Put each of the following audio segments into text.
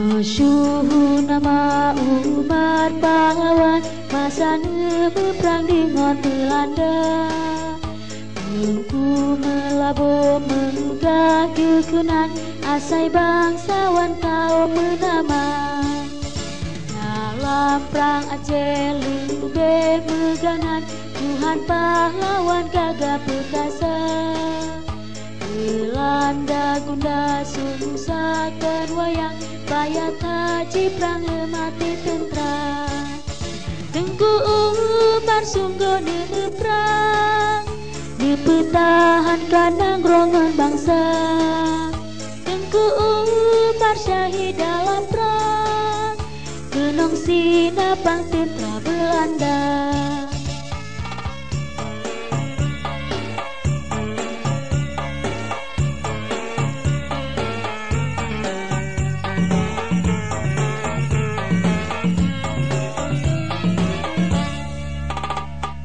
Masyuhur nama umat pahlawan masa berperang dengan Belanda. Tengku melabur menggah kekenan asai bangsawan kaum menama. Dalam perang Aceh lebih meganan Tuhan pahlawan gagah perkasa. Belanda gunda susahkan wayang bayat haji perang mati tentera. Tengku Umar sungguh perang dipertahankan nangrongan bangsa. Tengku Umar syahid dalam perang kenong sinapang tentera Belanda.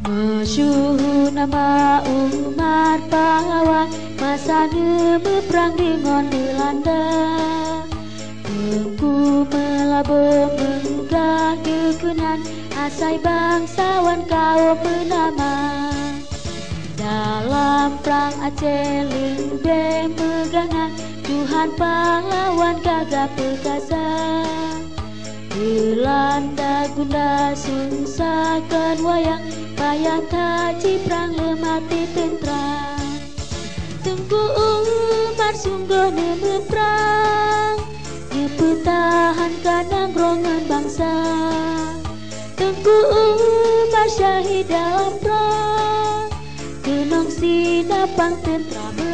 Masyuhur nama umat pahlawan masa berperang dengan Belanda. Tengku melabur menggah kekenan asai bangsawan kaum menama. Dalam perang Aceh lebih meganan Tuhan pahlawan gagah perkasa. Belanda gunda susahkan wayang bayat haji perang mati tentera. Tengku Umar sungguh berperang dipertahankan nangrongan bangsa. Tengku Umar syahid dalam perang kenong sinapang tentera.